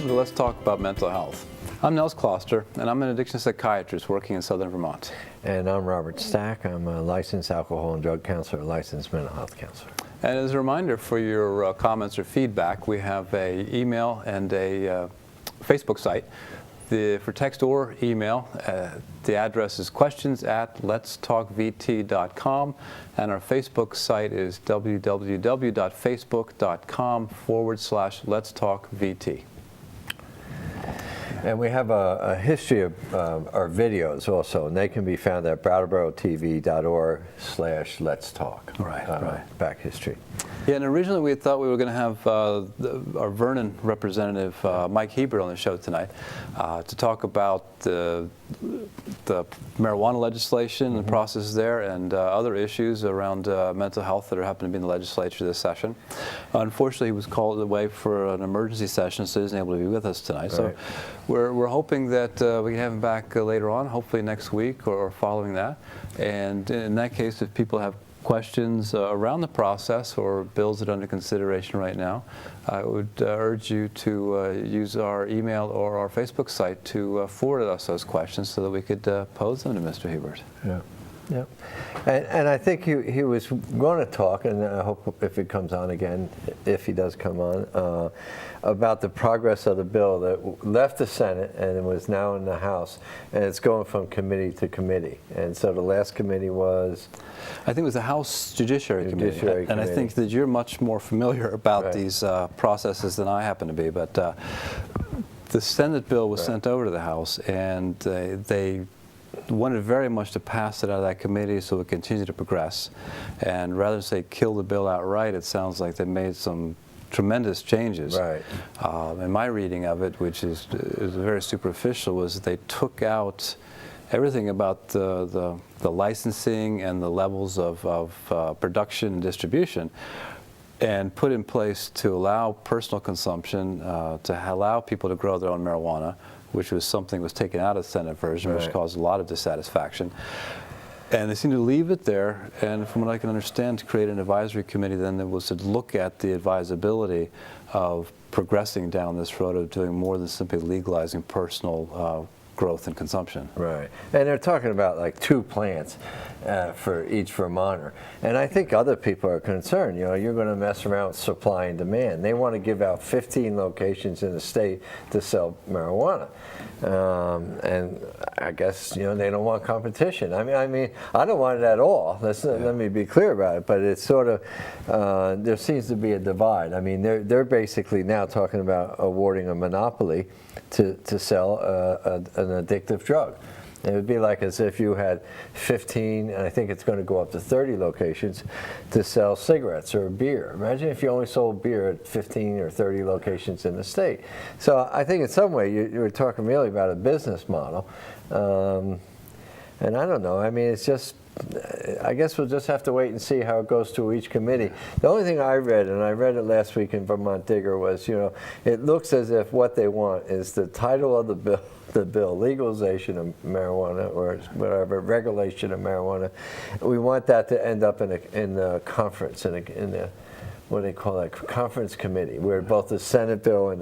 Welcome to Let's Talk About Mental Health. I'm Nels and I'm an addiction psychiatrist working in Southern Vermont. And I'm Robert Stack. I'm a licensed alcohol and drug counselor, licensed mental health counselor. And as a reminder for your comments or feedback, we have an email and a Facebook site. For text or email, the address is questions@letstalkvt.com, and our Facebook site is www.facebook.com/letstalkvt. And we have a history of our videos also, and they can be found at brattleboro.tv.org/letstalk. Right. Back history. Yeah, and originally we thought we were going to have our Vernon representative, Mike Hebert, on the show tonight to talk about the marijuana legislation, the process there, and other issues around mental health that are happening to be in the legislature this session. Unfortunately, he was called away for an emergency session, so he isn't able to be with us tonight. So we're hoping that we can have him back later on, hopefully next week or following that. And in that case, if people have questions around the process or bills that are under consideration right now, I would urge you to use our email or our Facebook site to forward us those questions so that we could pose them to Mr. Hebert. Yeah. Yep. And I think he was going to talk, and I hope if it comes on again, if he does come on, about the progress of the bill that left the Senate and was now in the House, and it's going from committee to committee. And so the last committee was? I think it was the House Judiciary Committee. And I think that you're much more familiar about these processes than I happen to be. But the Senate bill was sent over to the House, and they wanted very much to pass it out of that committee so it continued to progress. And rather than say kill the bill outright, it sounds like they made some tremendous changes. And my reading of it, which is very superficial, was they took out everything about the licensing and the levels of production and distribution, and put in place to allow personal consumption, to allow people to grow their own marijuana, which was something that was taken out of the Senate version, which caused a lot of dissatisfaction. And they seem to leave it there, and from what I can understand, to create an advisory committee then that was to look at the advisability of progressing down this road of doing more than simply legalizing personal growth and consumption. Right. And they're talking about like 2 plants for each Vermonter. And I think other people are concerned, you know, you're going to mess around with supply and demand. They want to give out 15 locations in the state to sell marijuana. And I guess, you know, they don't want competition. I mean, I don't want it at all. Let me be clear about it. But it's sort of, there seems to be a divide. I mean, they're basically now talking about awarding a monopoly to sell an addictive drug. It would be like as if you had 15, and I think it's going to go up to 30 locations to sell cigarettes or beer. Imagine if you only sold beer at 15 or 30 locations in the state. So I think in some way you're talking really about a business model. And I don't know. I mean, it's just, I guess we'll just have to wait and see how it goes through each committee. The only thing I read, and I read it last week in Vermont Digger, was, you know, it looks as if what they want is the title of the bill, legalization of marijuana or whatever, regulation of marijuana. We want that to end up in the conference, in the what do they call that, conference committee, where both the Senate bill and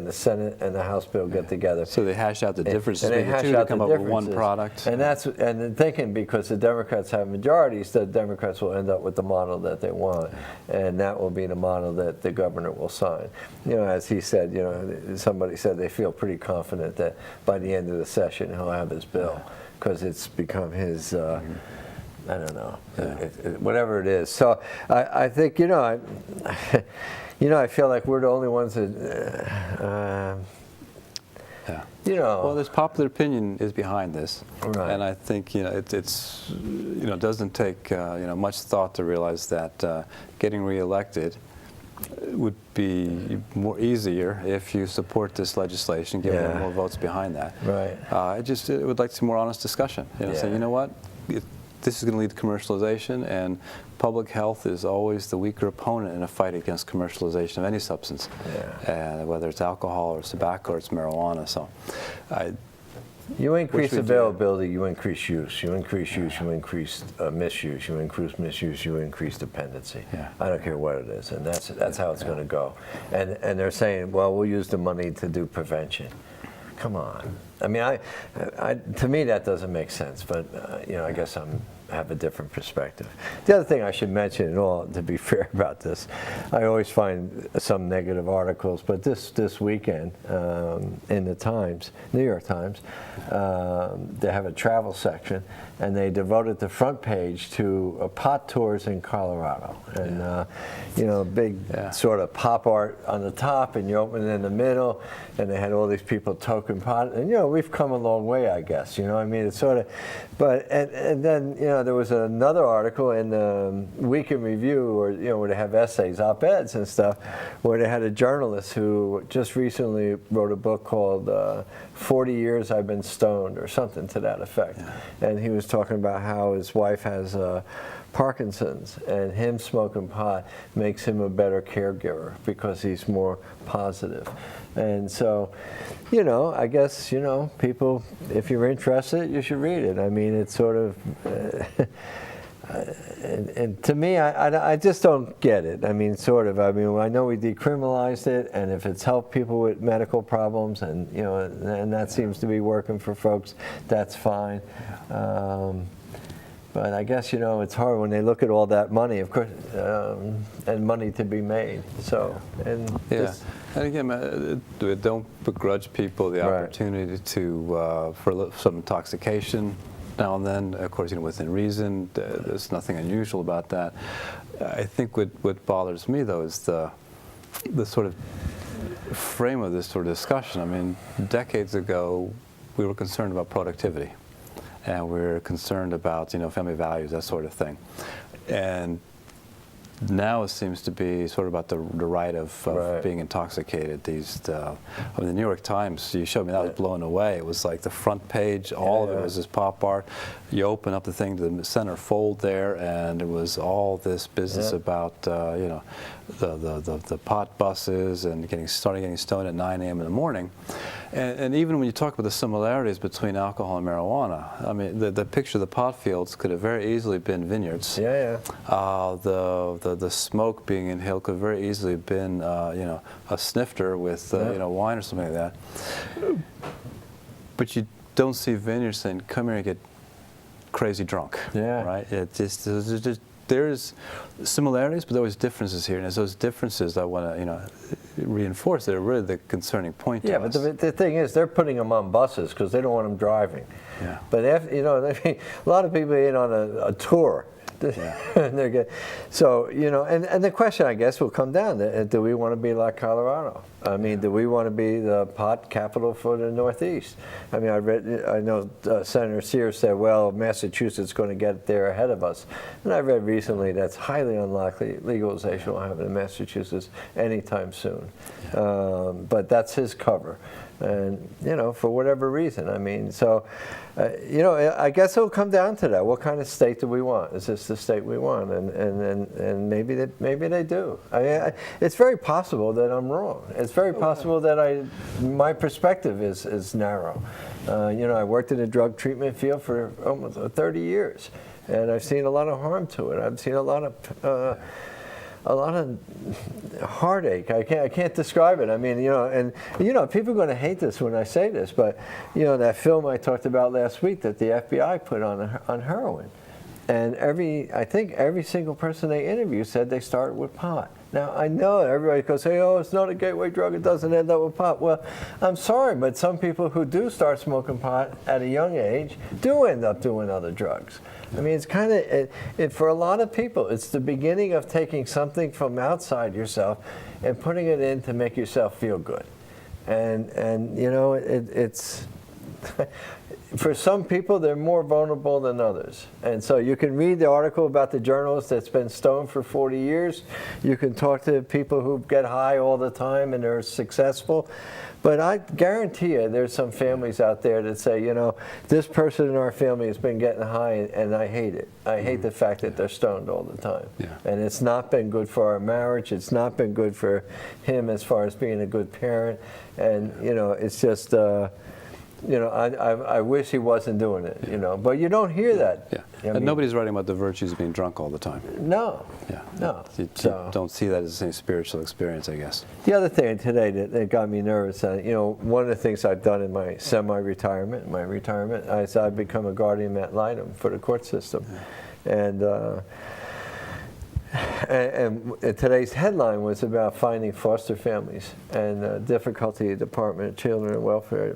the Senate and the House bill get together. So they hash out the differences between the two to come up with one product. And then thinking, because the Democrats have majorities, the Democrats will end up with the model that they want, and that will be the model that the governor will sign. You know, as he said, you know, somebody said they feel pretty confident that by the end of the session he'll have his bill, because it's become his. I don't know, whatever it is. So I think, you know, I feel like we're the only ones that, you know. Well, this popular opinion is behind this, and I think, you know, it's you know, it doesn't take you know, much thought to realize that getting reelected would be easier if you support this legislation, give them more votes behind that. I just would like to see more honest discussion. You know, say, you know what. This is going to lead to commercialization, and public health is always the weaker opponent in a fight against commercialization of any substance, whether it's alcohol or tobacco or it's marijuana. So You increase availability, you increase use. You increase use, you increase misuse. You increase misuse, you increase dependency. Yeah. I don't care what it is, and that's how it's going to go. And they're saying, well, we'll use the money to do prevention. Come on. I mean, to me that doesn't make sense. But you know, I guess I have a different perspective. The other thing I should mention, and all to be fair about this, I always find some negative articles. But this weekend in the Times, New York Times, they have a travel section, and they devoted the front page to pot tours in Colorado, and you know, big sort of pop art on the top, and you open it in the middle, and they had all these people toking pot, and you know, we've come a long way, I guess. You know, I mean, it's sort of, but and then you know, there was another article in the Week in Review, or you know, where they have essays, op-eds and stuff, where they had a journalist who just recently wrote a book called 40 Years I've Been Stoned, or something to that effect, and he was talking about how his wife has Parkinson's, and him smoking pot makes him a better caregiver because he's more positive. And so, you know, I guess, you know, people, if you're interested, you should read it. I mean, it's sort of, and to me, I just don't get it. I mean, sort of. I mean, I know we decriminalized it, and if it's helped people with medical problems, and you know, and that seems to be working for folks, that's fine. But I guess, you know, it's hard when they look at all that money, of course, and money to be made. So, and and again, don't begrudge people the opportunity to for some intoxication now and then. Of course, you know, within reason. There's nothing unusual about that. I think what bothers me though is the sort of frame of this sort of discussion. I mean, decades ago, we were concerned about productivity, and we're concerned about, you know, family values, that sort of thing. And now it seems to be sort of about the right of being intoxicated. I mean, the New York Times, you showed me, that was blown away. It was like the front page, all of it was this pop art. You open up the thing to the center fold there, and it was all this business about, you know, the pot buses and starting getting stoned at 9 a.m. in the morning. And even when you talk about the similarities between alcohol and marijuana, I mean, the picture of the pot fields could have very easily been vineyards. The smoke being inhaled could have very easily been, you know, a snifter with, you know, wine or something like that. But you don't see vineyards saying, "Come here and get crazy drunk." Right? It just there's similarities, but there always differences here, and it's those differences I want to, you know, reinforce that are really the concerning point. Yeah, but the thing is, they're putting them on buses because they don't want them driving. But if, you know, I mean, a lot of people in on a tour. And they're good. So, you know, and the question, I guess, will come down to, do we want to be like Colorado? I mean, do we want to be the pot capital for the Northeast? I mean, I know Senator Sears said, well, Massachusetts is going to get there ahead of us. And I read recently that's highly unlikely legalization will happen in Massachusetts anytime soon. But that's his cover. And, you know, for whatever reason, I mean, so, you know, I guess it'll come down to that. What kind of state do we want? Is this the state we want? And maybe they do. I mean, it's very possible that I'm wrong. It's very possible that my perspective is narrow. You know, I worked in the drug treatment field for almost 30 years, and I've seen a lot of harm to it. I've seen a lot of heartache. I can't describe it. I mean, you know, and you know, people are going to hate this when I say this, but you know, that film I talked about last week that the FBI put on heroin, and I think every single person they interviewed said they started with pot. Now, I know everybody goes, say, oh, it's not a gateway drug, it doesn't end up with pot. Well, I'm sorry, but some people who do start smoking pot at a young age do end up doing other drugs. I mean, it's kind of, for a lot of people, it's the beginning of taking something from outside yourself and putting it in to make yourself feel good. And you know, it's, for some people, they're more vulnerable than others. And so you can read the article about the journalist that's been stoned for 40 years. You can talk to people who get high all the time and they're successful. But I guarantee you there's some families out there that say, you know, this person in our family has been getting high and I hate it. I hate the fact that they're stoned all the time. And it's not been good for our marriage. It's not been good for him as far as being a good parent. And, you know, it's just, you know, I wish he wasn't doing it, you know, but you don't hear that. Yeah, I mean, and nobody's writing about the virtues of being drunk all the time. No. Yeah, No. You don't see that as any spiritual experience, I guess. The other thing today that got me nervous, you know, one of the things I've done in my semi-retirement, is I've become a guardian ad litem for the court system. Yeah. And today's headline was about finding foster families and difficulty Department of Children and Welfare,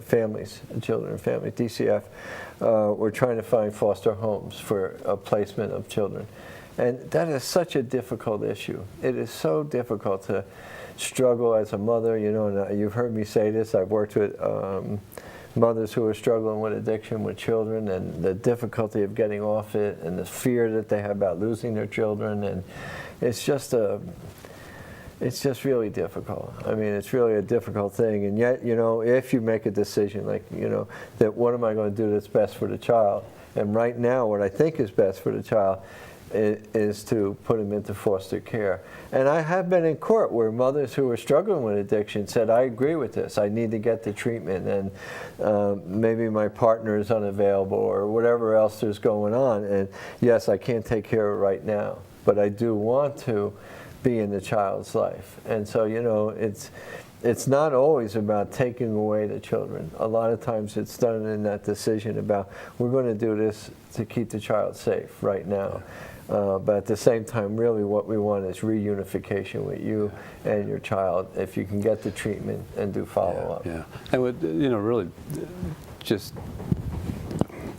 Children and Families, DCF, we're trying to find foster homes for a placement of children. And that is such a difficult issue. It is so difficult to struggle as a mother, you know, and you've heard me say this, I've worked with mothers who are struggling with addiction with children and the difficulty of getting off it and the fear that they have about losing their children, and it's just really difficult. I mean, it's really a difficult thing, and yet, you know, if you make a decision like, you know, that what am I going to do that's best for the child, and right now what I think is best for the child is to put them into foster care. And I have been in court where mothers who are struggling with addiction said, I agree with this, I need to get the treatment, and maybe my partner is unavailable or whatever else there's going on, and yes, I can't take care of it right now, but I do want to be in the child's life. And so, you know, it's not always about taking away the children. A lot of times it's done in that decision about, we're going to do this to keep the child safe right now. But at the same time, really what we want is reunification with you and your child, if you can get the treatment and do follow-up. Yeah, and with, you know, really just,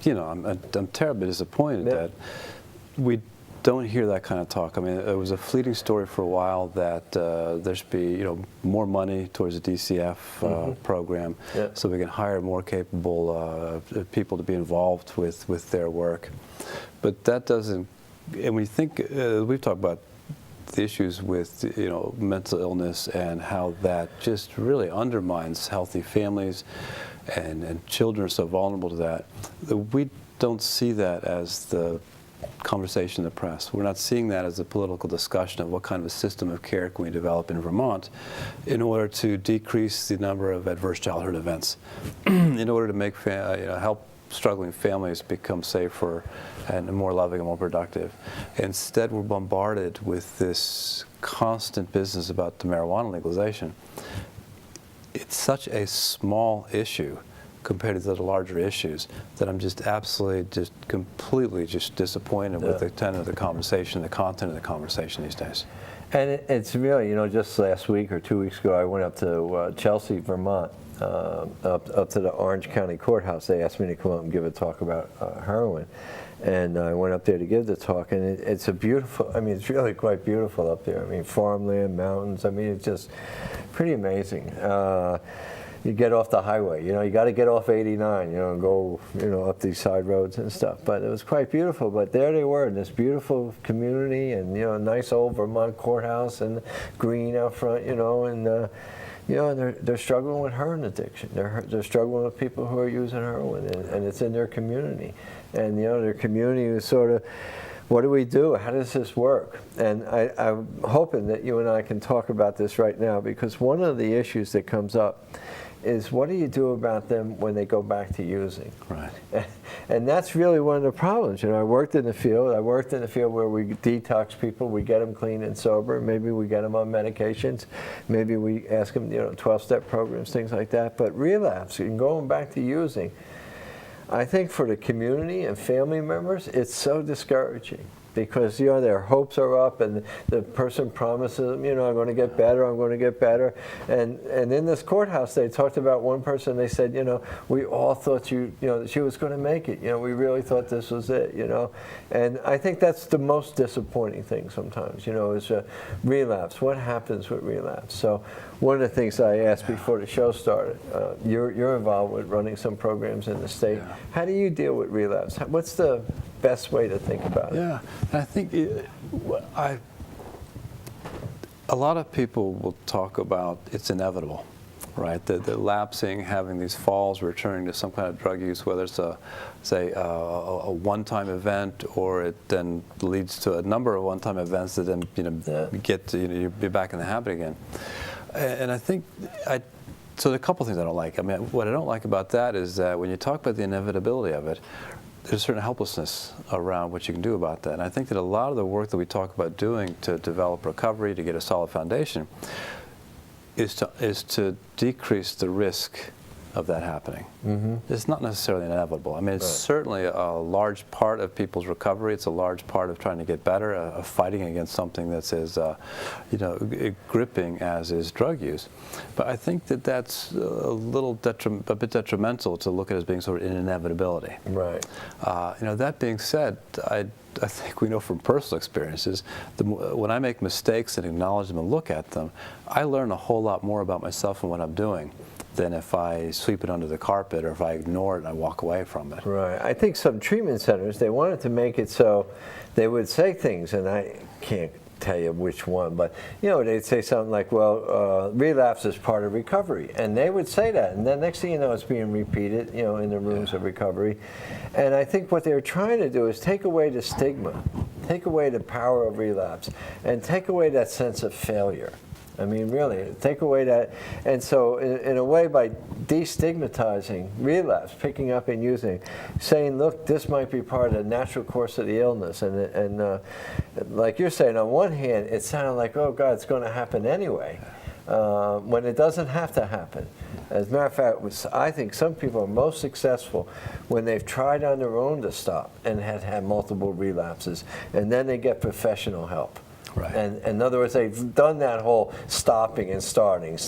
you know, I'm terribly disappointed that we don't hear that kind of talk. I mean, it was a fleeting story for a while that there should be, you know, more money towards the DCF program, so we can hire more capable people to be involved with their work. But that doesn't. And when you think, we've talked about the issues with, you know, mental illness and how that just really undermines healthy families, and children are so vulnerable to that. We don't see that as the conversation in the press. We're not seeing that as a political discussion of what kind of a system of care can we develop in Vermont in order to decrease the number of adverse childhood events, in order to make, you know, help struggling families become safer and more loving and more productive. Instead, we're bombarded with this constant business about the marijuana legalization. It's such a small issue compared to the larger issues that I'm just absolutely, just completely just disappointed with the tenor of the conversation, the content of the conversation these days. And it's really, you know, just last week or 2 weeks ago, I went up to Chelsea, Vermont, up to the Orange County Courthouse. They asked me to come up and give a talk about heroin. And I went up there to give the talk, and it's a beautiful, I mean, it's really quite beautiful up there. I mean, farmland, mountains, I mean, it's just pretty amazing. You get off the highway, you know, you got to get off 89, you know, and go, you know, up these side roads and stuff. But it was quite beautiful. But there they were in this beautiful community, and, you know, a nice old Vermont courthouse and green out front, you know, and you know, they're struggling with heroin addiction. They're struggling with people who are using heroin, and it's in their community. And, you know, their community is sort of, what do we do? How does this work? And I'm hoping that you and I can talk about this right now, because one of the issues that comes up is, what do you do about them when they go back to using? Right. And that's really one of the problems. You know, I worked in the field where we detox people, we get them clean and sober, maybe we get them on medications, maybe we ask them, you know, 12-step programs, things like that. But relapse and going back to using, I think for the community and family members, it's so discouraging. Because, you know, their hopes are up, and the person promises them, you know, I'm going to get better, I'm going to get better. And in this courthouse, they talked about one person, they said, you know, we all thought you know, that she was going to make it. You know, we really thought this was it, you know. And I think that's the most disappointing thing sometimes, you know, is relapse. What happens with relapse? So one of the things I asked before the show started, you're involved with running some programs in the state. How do you deal with relapse? What's the best way to think about it? Yeah, I think a lot of people will talk about it's inevitable, right? The lapsing, having these falls, returning to some kind of drug use, whether it's a one-time event, or it then leads to a number of one-time events that then, you know, get to, you know, you're back in the habit again. And I think So there are a couple things I don't like. I mean, what I don't like about that is that when you talk about the inevitability of it, there's a certain helplessness around what you can do about that. And I think that a lot of the work that we talk about doing to develop recovery, to get a solid foundation, is to decrease the risk of that happening. It's not necessarily inevitable. I mean, it's certainly a large part of people's recovery. It's a large part of trying to get better, of fighting against something that's as, gripping as is drug use. But I think that that's a bit detrimental to look at as being sort of an inevitability. Right. That being said, I think we know from personal experiences, when I make mistakes and acknowledge them and look at them, I learn a whole lot more about myself and what I'm doing than if I sweep it under the carpet or if I ignore it and I walk away from it. Right. I think some treatment centers, they wanted to make it so they would say things, and I can't tell you which one, but they'd say something like, well, relapse is part of recovery, and they would say that, and then next thing you know, it's being repeated, in the rooms of recovery. And I think what they're trying to do is take away the stigma, take away the power of relapse, and take away that sense of failure. I mean, really, take away that. And so, in a way, by destigmatizing relapse, picking up and using, saying, look, this might be part of the natural course of the illness. And like you're saying, on one hand, it sounded like, oh, God, it's going to happen anyway, when it doesn't have to happen. As a matter of fact, I think some people are most successful when they've tried on their own to stop and had multiple relapses, and then they get professional help. Right. And in other words, they've done that whole stopping and starting,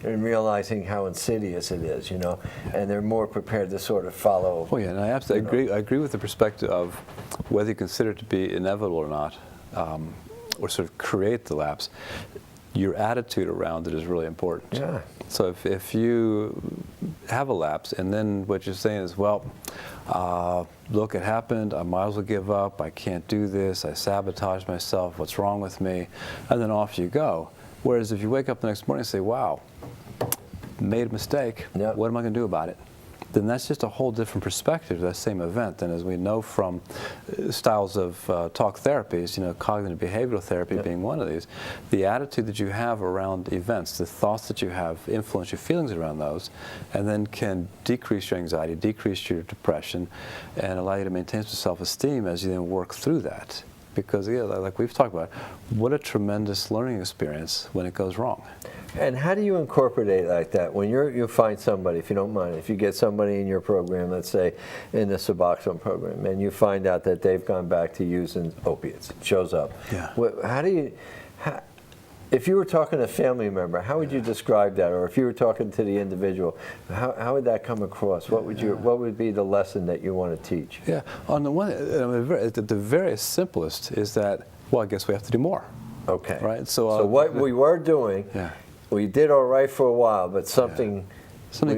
and realizing how insidious it is, and they're more prepared to sort of follow. Oh yeah, and I absolutely agree. I agree with the perspective of whether you consider it to be inevitable or not, or sort of create the lapse. Your attitude around it is really important. Yeah. So if you have a lapse, and then what you're saying is, well, look, it happened, I might as well give up, I can't do this, I sabotaged myself, what's wrong with me, and then off you go. Whereas if you wake up the next morning and say, wow, made a mistake, what am I going to do about it? Then that's just a whole different perspective of that same event. And as we know from styles of talk therapies, cognitive behavioral therapy being one of these, the attitude that you have around events, the thoughts that you have influence your feelings around those, and then can decrease your anxiety, decrease your depression, and allow you to maintain some self-esteem as you then work through that. Because, like we've talked about, what a tremendous learning experience when it goes wrong. And how do you incorporate it like that? When you find somebody, if you don't mind, if you get somebody in your program, let's say in the Suboxone program, and you find out that they've gone back to using opiates, it shows up. Yeah. If you were talking to a family member, how would you describe that? Or if you were talking to the individual, how would that come across? What would be the lesson that you want to teach? Yeah, on the one, the very simplest is that, well, I guess we have to do more. Okay. Right. So what we were doing, we did all right for a while, but something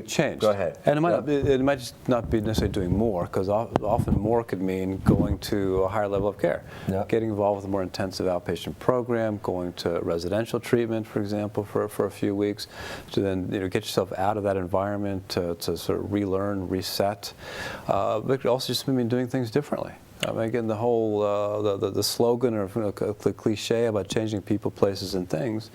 changed. Go ahead. And it might just not be necessarily doing more, because often more could mean going to a higher level of care, getting involved with a more intensive outpatient program, going to residential treatment, for example, for a few weeks, to then get yourself out of that environment to sort of relearn, reset. But it could also just mean doing things differently. I mean, again, the whole the slogan or the cliche about changing people, places, and things.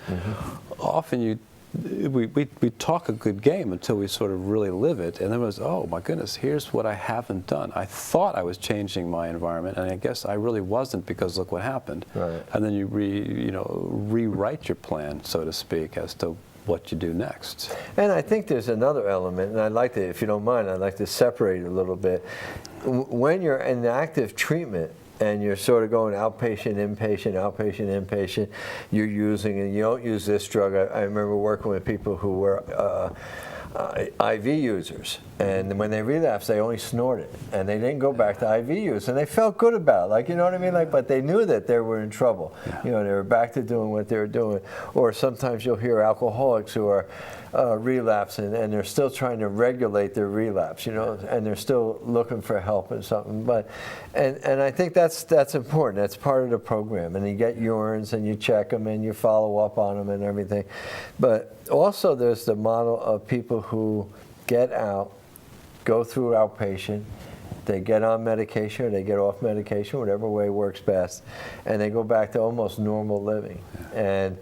Often we talk a good game until we sort of really live it, and then it was, oh my goodness, here's what I haven't done. I thought I was changing my environment, and I guess I really wasn't, because look what happened. Right. And then you rewrite your plan, so to speak, as to what you do next. And I think there's another element, and I'd like to, if you don't mind, I'd like to separate it a little bit. When you're in active treatment and you're sort of going outpatient, inpatient, you're using, and you don't use this drug. I remember working with people who were IV users, and when they relapsed, they only snorted, and they didn't go back to IV use, and they felt good about it, like, you know what I mean, like, but they knew that they were in trouble. They were back to doing what they were doing. Or sometimes you'll hear alcoholics who are relapsing, and they're still trying to regulate their relapse, and they're still looking for help and something. But and I think that's important. That's part of the program. And you get urines, and you check them, and you follow up on them, and everything. But also, there's the model of people who get out, go through outpatient, They get on medication or they get off medication, whatever way works best, and they go back to almost normal living. And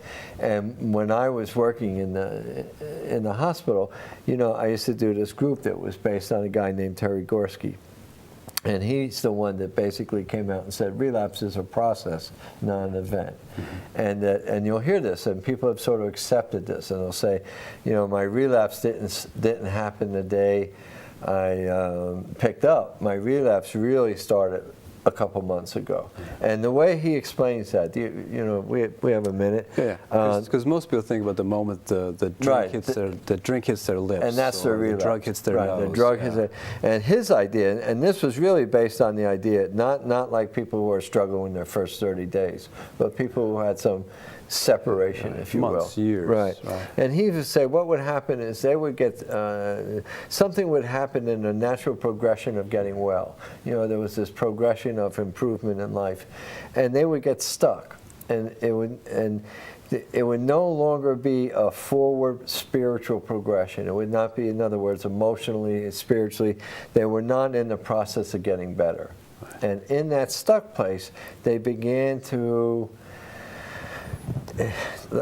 when I was working in the hospital, you know, I used to do this group that was based on a guy named Terry Gorski. And he's the one that basically came out and said relapse is a process, not an event. And you'll hear this, and people have sort of accepted this, and they'll say, you know, my relapse didn't happen the day I picked up. My relapse really started a couple months ago. And the way he explains that, you know, we have a minute. Yeah, because most people think about the moment the drink hits their lips, and that's their relapse. The drug hits their nose. The drug hits it. And his idea, and this was really based on the idea, not like people who are struggling in their first 30 days, but people who had some separation, if you Months, will. years. Right. And he would say what would happen is they would get, something would happen in the natural progression of getting well. You know, there was this progression of improvement in life, and they would get stuck. And it would no longer be a forward spiritual progression. It would not be, in other words, emotionally, spiritually, they were not in the process of getting better. And in that stuck place, they began to,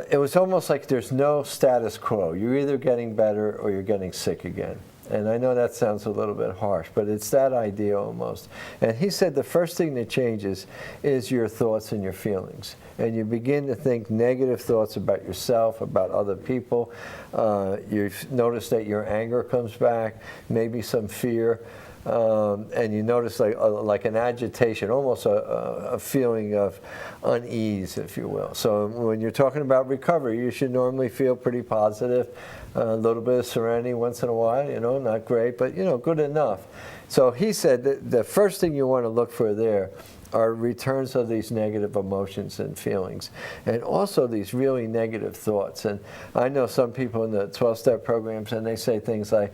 it was almost like there's no status quo. You're either getting better or you're getting sick again. And I know that sounds a little bit harsh, but it's that idea almost. And he said the first thing that changes is your thoughts and your feelings. And you begin to think negative thoughts about yourself, about other people. You notice that your anger comes back, maybe some fear. And you notice like an agitation, almost a feeling of unease, if you will. So when you're talking about recovery, you should normally feel pretty positive, a little bit of serenity once in a while, you know, not great, but, you know, good enough. So he said that the first thing you want to look for there are returns of these negative emotions and feelings, and also these really negative thoughts. And I know some people in the 12-step programs, and they say things like,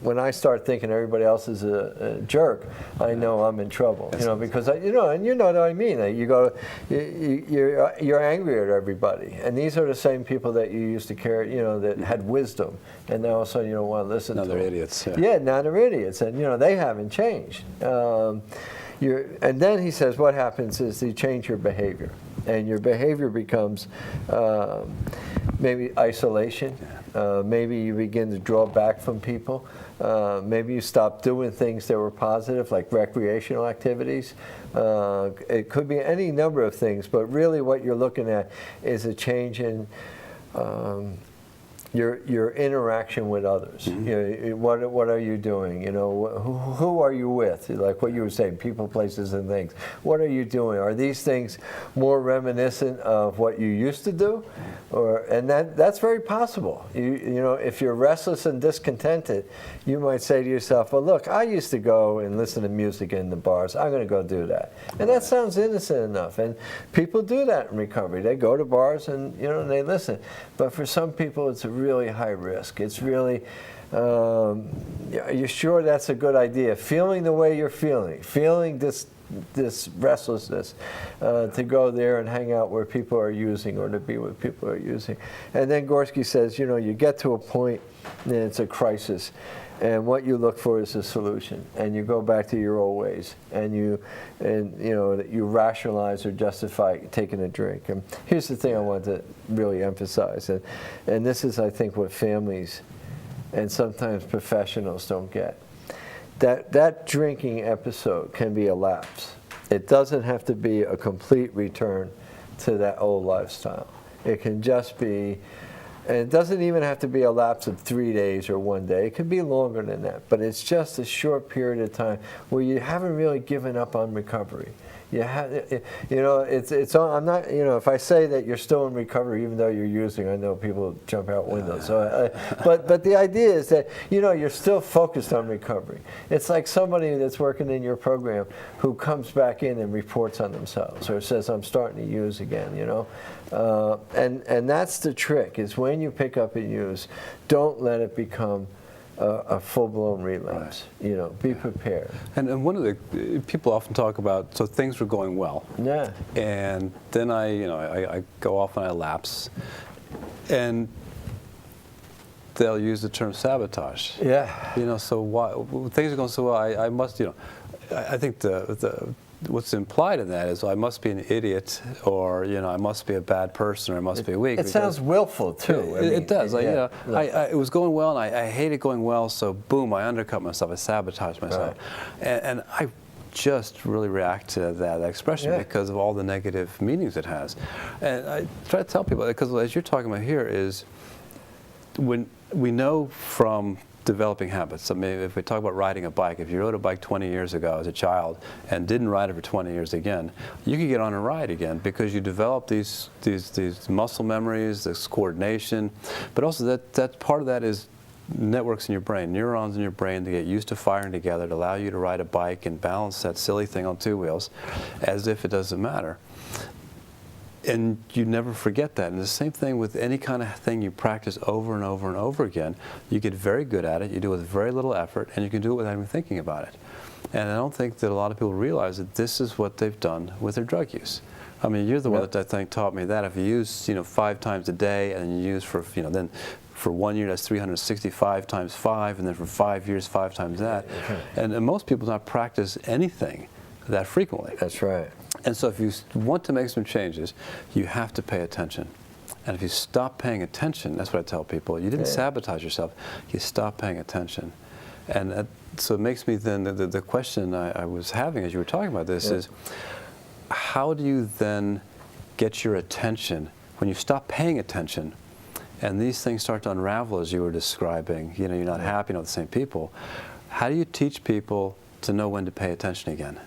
when I start thinking everybody else is a jerk, I know I'm in trouble. You know, because you know what I mean. You go, you're angry at everybody, and these are the same people that you used to care, you know, that had wisdom, and now all of a sudden you don't want to listen to them. Now they're idiots. Yeah, now they're idiots, and you know they haven't changed. And then he says what happens is you change your behavior. And your behavior becomes maybe isolation. Maybe you begin to draw back from people. Maybe you stop doing things that were positive, like recreational activities. It could be any number of things, but really what you're looking at is a change in your interaction with others. You know, what are you doing? You know, who are you with? Like what you were saying, people, places, and things. What are you doing? Are these things more reminiscent of what you used to do? And that's very possible. You know, if you're restless and discontented, you might say to yourself, well, look, I used to go and listen to music in the bars. I'm going to go do that. And that sounds innocent enough. And people do that in recovery. They go to bars and, you know, and they listen. But for some people, it's a really high risk. It's really, you're sure that's a good idea? Feeling the way you're feeling this restlessness, to go there and hang out where people are using or to be with people who are using. And then Gorski says, you know, you get to a point and it's a crisis. And what you look for is a solution, and you go back to your old ways, and you know you rationalize or justify taking a drink. And here's the thing I want to really emphasize, and this is, I think, what families and sometimes professionals don't get. That drinking episode can be a lapse. It doesn't have to be a complete return to that old lifestyle. It can just be. And it doesn't even have to be a lapse of 3 days or 1 day. It could be longer than that. But it's just a short period of time where you haven't really given up on recovery. You have, you know, I'm not, you know, if I say that you're still in recovery even though you're using, I know people jump out windows. So, but the idea is that, you know, you're still focused on recovery. It's like somebody that's working in your program who comes back in and reports on themselves or says, I'm starting to use again, you know. And that's the trick, is when you pick up and use, don't let it become a full-blown relapse. Right. You know, be prepared. And one of the people often talk about, so things were going well. Yeah. And then I go off and I lapse, and they'll use the term sabotage. Yeah. You know, so why things are going so well? I must, you know, I think what's implied in that is I must be an idiot, or you know, I must be a bad person, or I must be weak. It sounds willful too. It does. Yeah. You know, it was going well, and I hated going well, so boom, I undercut myself, I sabotaged myself, and I just really react to that expression because of all the negative meanings it has. And I try to tell people, because as you're talking about here is, when we know from developing habits. I mean, if we talk about riding a bike, if you rode a bike 20 years ago as a child and didn't ride it for 20 years again, you can get on and ride again because you develop these muscle memories, this coordination, but also that part of that is networks in your brain, neurons in your brain that get used to firing together to allow you to ride a bike and balance that silly thing on two wheels as if it doesn't matter. And you never forget that. And the same thing with any kind of thing you practice over and over and over again. You get very good at it, you do it with very little effort, and you can do it without even thinking about it. And I don't think that a lot of people realize that this is what they've done with their drug use. I mean, you're the one that I think taught me that. If you use, you know, 5 times a day, and you use for, you know, then for 1 year that's 365 times 5, and then for 5 years 5 times that. And most people do not practice anything that frequently. That's right. And so if you want to make some changes, you have to pay attention. And if you stop paying attention, that's what I tell people, you didn't sabotage yourself, you stop paying attention. And so it makes me then, the question I was having as you were talking about this is, how do you then get your attention when you stop paying attention and these things start to unravel as you were describing, you know, you're not happy, not the same people, how do you teach people to know when to pay attention again?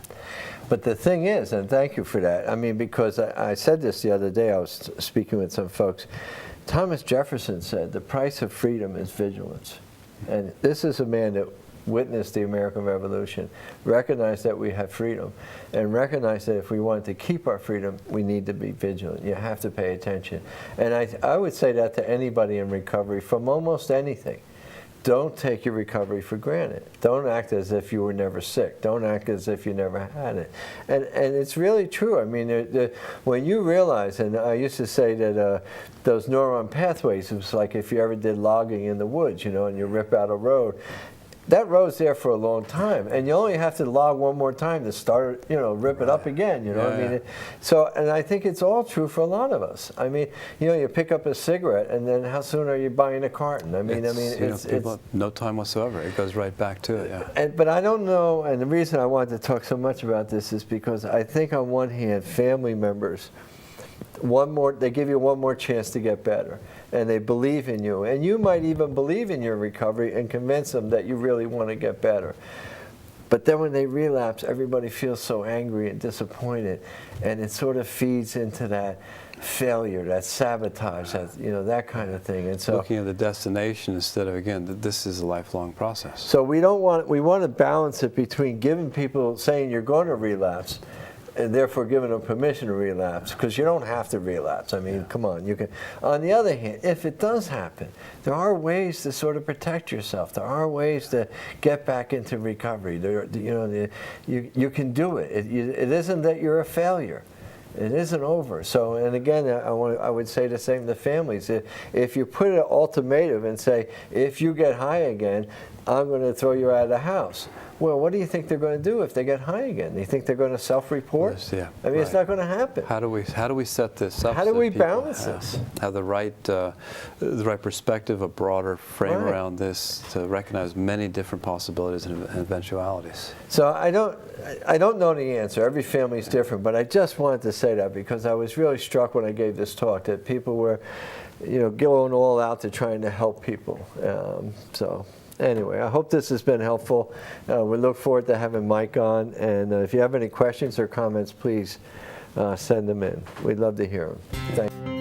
But the thing is, and thank you for that, I mean, because I said this the other day, I was speaking with some folks, Thomas Jefferson said, the price of freedom is vigilance. And this is a man that witnessed the American Revolution, recognized that we have freedom, and recognized that if we want to keep our freedom, we need to be vigilant. You have to pay attention. And I would say that to anybody in recovery from almost anything. Don't take your recovery for granted. Don't act as if you were never sick. Don't act as if you never had it. And it's really true. I mean, when you realize, and I used to say that those neuron pathways, it was like if you ever did logging in the woods, you know, and you rip out a road, that road's there for a long time, and you only have to log one more time to start, you know, rip it up again, you know. I mean, so, and I think it's all true for a lot of us. I mean, you know, you pick up a cigarette, and then how soon are you buying a carton? I mean, it's no time whatsoever. It goes right back to it. But I don't know, and the reason I wanted to talk so much about this is because I think on one hand, family members, they give you one more chance to get better, and they believe in you, and you might even believe in your recovery and convince them that you really want to get better. But then when they relapse, everybody feels so angry and disappointed, and it sort of feeds into that failure, that sabotage, that, you know, that kind of thing. And so looking at the destination instead of, again, this is a lifelong process. So we want to balance it between giving people, saying you're going to relapse, and therefore giving them permission to relapse, because you don't have to relapse. I mean, come on, you can. On the other hand, if it does happen, there are ways to sort of protect yourself. There are ways to get back into recovery. You can do it. It isn't that you're a failure. It isn't over. So, and again, I would say the same to families. If you put an ultimatum and say, if you get high again, I'm going to throw you out of the house. Well, what do you think they're going to do if they get high again? Do you think they're going to self-report? Yes, yeah. I mean, it's not going to happen. How do we set this up? How do we balance this? Have the right perspective, a broader frame around this to recognize many different possibilities and eventualities. So I don't know the answer. Every family is different, but I just wanted to say that because I was really struck when I gave this talk that people were, you know, going all out to trying to help people. So. Anyway, I hope this has been helpful. We look forward to having Mike on, and if you have any questions or comments, please send them in. We'd love to hear them. Thank you.